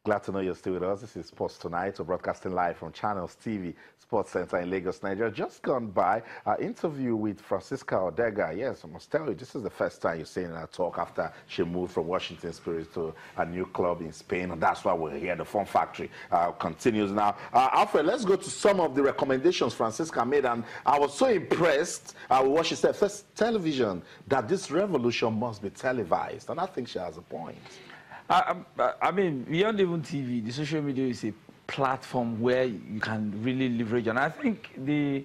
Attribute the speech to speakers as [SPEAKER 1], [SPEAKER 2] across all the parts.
[SPEAKER 1] Glad to know you're still with us. This is Sports Tonight. We're broadcasting live from Channels TV Sports Center in Lagos, Nigeria. Just gone by our interview with Francisca Ordega. Yes, I must tell you, this is the first time you're seeing her talk after she moved from Washington Spirit to a new club in Spain. And that's why we're here. The Fun Factory continues now. Alfred, let's go to some of the recommendations Francisca made. And I was so impressed with what she said. First, television, that this revolution must be televised. And I think she has a point.
[SPEAKER 2] I mean, beyond even TV, the social media is a platform where you can really leverage. And I think the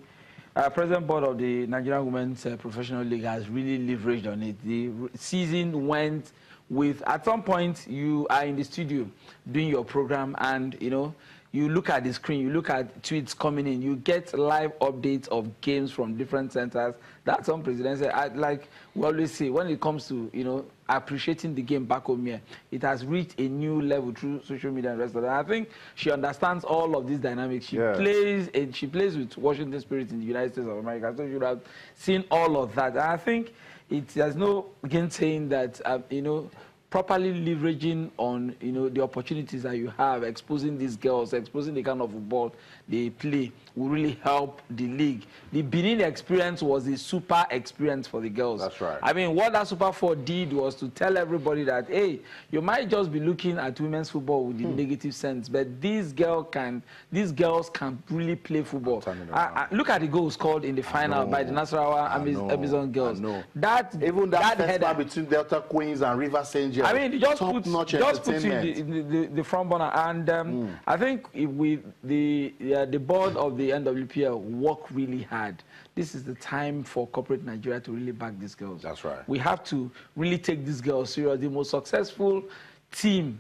[SPEAKER 2] present board of the Nigerian Women's Professional League has really leveraged on it. The season went with, at some point, you are in the studio doing your program and, you know, you look at the screen, you look at tweets coming in, you get live updates of games from different centers. That's unprecedented. Like we always say, when it comes to, you know, appreciating the game back home here, it has reached a new level through social media and rest of that. I think she understands all of these dynamics. She plays, and she plays with Washington Spirit in the United States of America, so you should have seen all of that. And I think there's no again saying that, you know, properly leveraging on, you know, the opportunities that you have, exposing these girls, exposing the kind of football they play will really help the league. The Benin experience was a super experience for the girls.
[SPEAKER 1] That's right.
[SPEAKER 2] I mean, what that Super 4 did was to tell everybody that, hey, you might just be looking at women's football with the negative sense, but these girls can really play football. Look at the goals scored in the final by the Nasarawa Amazon girls.
[SPEAKER 1] Even that header between Delta Queens and River St. James.
[SPEAKER 2] I mean, it just puts you the front burner. And I think with the board of the NWPL work really hard. This is the time for corporate Nigeria to really back these girls.
[SPEAKER 1] That's right.
[SPEAKER 2] We have to really take these girls serious. The most successful team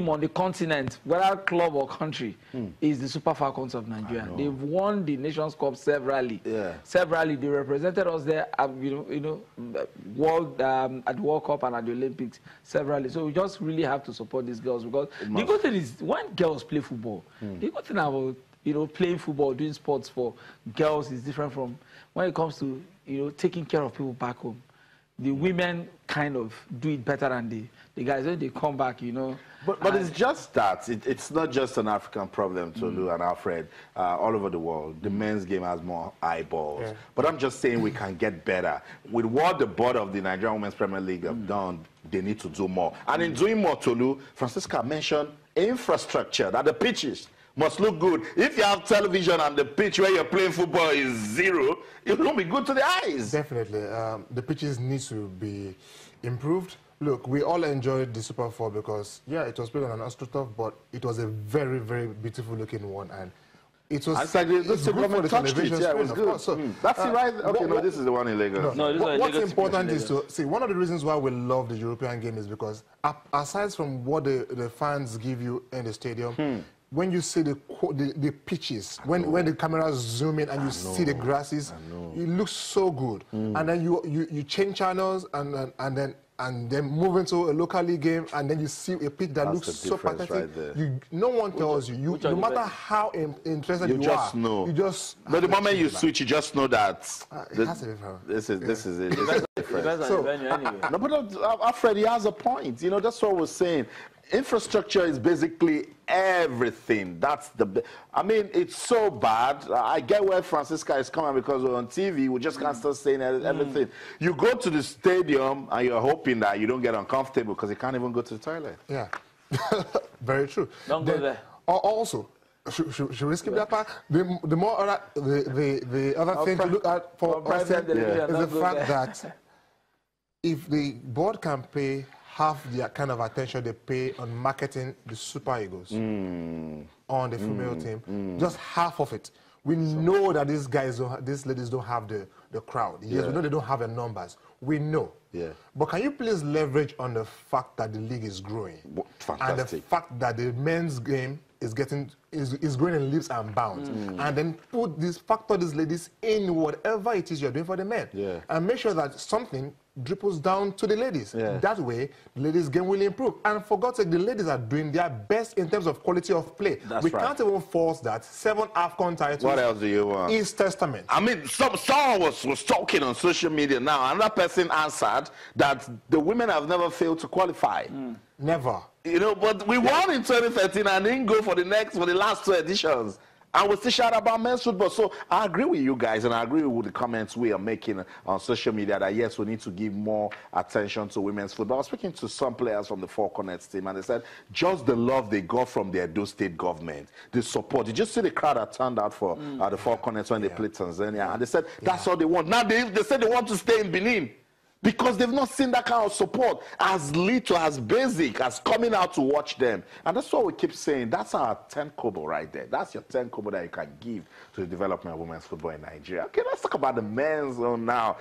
[SPEAKER 2] on the continent, whether club or country, is the Super Falcons of Nigeria. They've won the Nations Cup severally. Severally, they represented us there, at the World Cup and at the Olympics severally. So we just really have to support these girls, because the good thing is when girls play football, the good thing about, you know, playing football, doing sports for girls is different from when it comes to, you know, taking care of people back home. The women kind of do it better than the guys. When they come back, you know.
[SPEAKER 1] But it's just that. It's not just an African problem, Tolu and Alfred. All over the world, the men's game has more eyeballs. But I'm just saying we can get better. With what the board of the Nigerian Women's Premier League have done, they need to do more. And in doing more, Tolu, Francisca mentioned infrastructure, that the pitches must look good. If you have television and the pitch where you're playing football is zero, it won't be good to the eyes.
[SPEAKER 3] Definitely. The pitches need to be improved. Look, we all enjoyed the Super 4 because, yeah, it was played on an AstroTurf, but it was a very, very beautiful looking one. And it was
[SPEAKER 1] it's good for the television screen, it was good. So, that's it, right? Okay, no, this is the one in Lagos.
[SPEAKER 3] What's important is to see, one of the reasons why we love the European game is because, aside from what the fans give you in the stadium, when you see the pitches, when the cameras zoom in and you see the grasses, it looks so good. And then you change channels and then move into a local league game, and then you see a pitch that looks so pathetic. Right, no one tells you. No matter how interested you
[SPEAKER 1] just
[SPEAKER 3] are,
[SPEAKER 1] know.
[SPEAKER 3] You just
[SPEAKER 1] but the moment you switch, you just know that this is it. No, but Alfred, he has a point. You know, that's what we're saying. Infrastructure is basically everything. I mean, it's so bad. I get where Francisca is coming, because we're on TV, we just can't start saying everything. You go to the stadium and you're hoping that you don't get uncomfortable because you can't even go to the toilet.
[SPEAKER 3] Yeah, very true.
[SPEAKER 2] Don't go there.
[SPEAKER 3] Also, should we skip that part? The other thing to look at for us is the fact that if the board can pay half the kind of attention they pay on marketing the Super Eagles on the female team, just half of it. We know that these ladies don't have the crowd. Yes, we know they don't have the numbers. We know. But can you please leverage on the fact that the league is growing? And the fact that the men's game is growing in leaps and bounds. And then factor these ladies in whatever it is you're doing for the men. And make sure that something dripples down to the ladies. That way, the ladies' game will improve. And for God's sake, the ladies are doing their best in terms of quality of play. We can't even force that. 7 AFCON titles.
[SPEAKER 1] What else do you want?
[SPEAKER 3] Is testament.
[SPEAKER 1] I mean, someone was talking on social media now. Another person answered that the women have never failed to qualify.
[SPEAKER 3] Never.
[SPEAKER 1] You know, but we won in 2013 and didn't go for the last 2 editions. And we still shout about men's football. So I agree with you guys, and I agree with the comments we are making on social media that, yes, we need to give more attention to women's football. I was speaking to some players from the Four Corners team, and they said just the love they got from the Edo State government, the support. Did you see the crowd that turned out for the Four Corners when they played Tanzania? And they said that's all they want. Now they said they want to stay in Benin, because they've not seen that kind of support as little, as basic, as coming out to watch them. And that's what we keep saying. That's our 10 kobo right there. That's your 10 kobo that you can give to the development of women's football in Nigeria. Okay, let's talk about the men's zone now.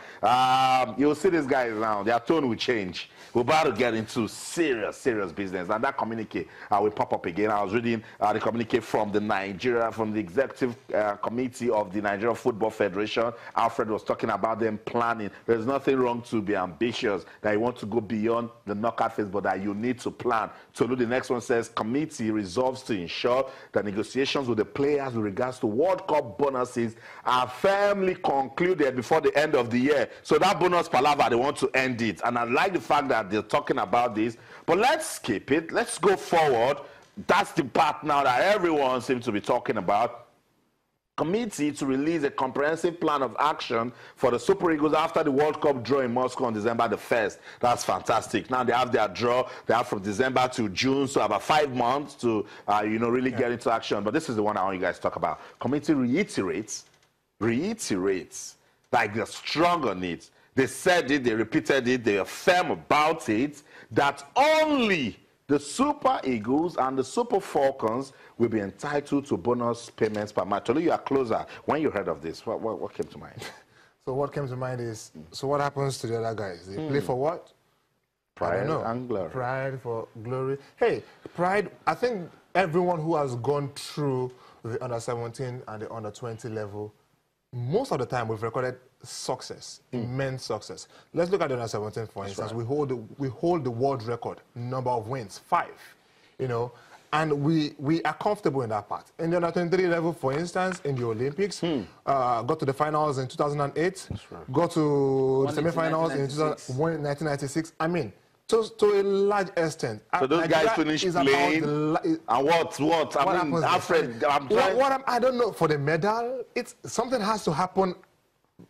[SPEAKER 1] You'll see these guys now. Their tone will change. We're about to get into serious business. And that communique will pop up again. I was reading the communique from the executive committee of the Nigeria Football Federation. Alfred was talking about them planning. There's nothing wrong to be ambitious, that you want to go beyond the knockout phase, but that you need to plan. Tolu, the next one says, committee resolves to ensure that negotiations with the players with regards to World Cup bonuses are firmly concluded before the end of the year. So that bonus palaver, they want to end it. And I like the fact that they're talking about this, but let's skip it. Let's go forward. That's the part now that everyone seems to be talking about. Committee to release a comprehensive plan of action for the Super Eagles after the World Cup draw in Moscow on December the 1st. That's fantastic. Now they have their draw. They have from December to June, so about 5 months to, really get into action. But this is the one I want you guys to talk about. Committee reiterates, like they're strong on it. They said it, they repeated it, they are firm about it, that only the Super Eagles and the Super Falcons will be entitled to bonus payments per match. Tolu, you are closer. When you heard of this, what came to mind?
[SPEAKER 3] So what came to mind is, so what happens to the other guys? They play for what?
[SPEAKER 1] Pride and glory.
[SPEAKER 3] Pride for glory. Hey, pride, I think everyone who has gone through the under-17 and the under-20 level, most of the time we've recorded success, immense success. Let's look at the under-17, for instance. Right. We hold the world record number of wins, 5, and we are comfortable in that part. In the under-23 level, for instance, in the Olympics, got to the finals in 2008, right. Got to the semi-finals in 1996. I mean, to a large extent.
[SPEAKER 1] So those guys finished playing, and what? I mean, Alfred,
[SPEAKER 3] I don't know. For the medal, something has to happen.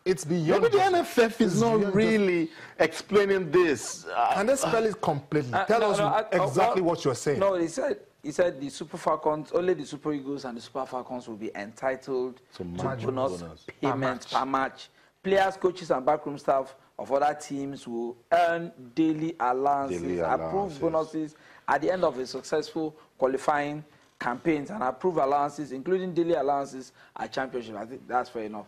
[SPEAKER 3] It's beyond.
[SPEAKER 1] Maybe the NFF is not really explaining this.
[SPEAKER 3] Can they spell it completely? Tell us exactly what you're saying.
[SPEAKER 2] No, he said the Super Falcons, only the Super Eagles and the Super Falcons will be entitled to bonus payments per match. Players, coaches, and backroom staff of other teams will earn daily allowances, approved bonuses at the end of a successful qualifying campaigns, and approved allowances, including daily allowances at championship. I think that's fair enough.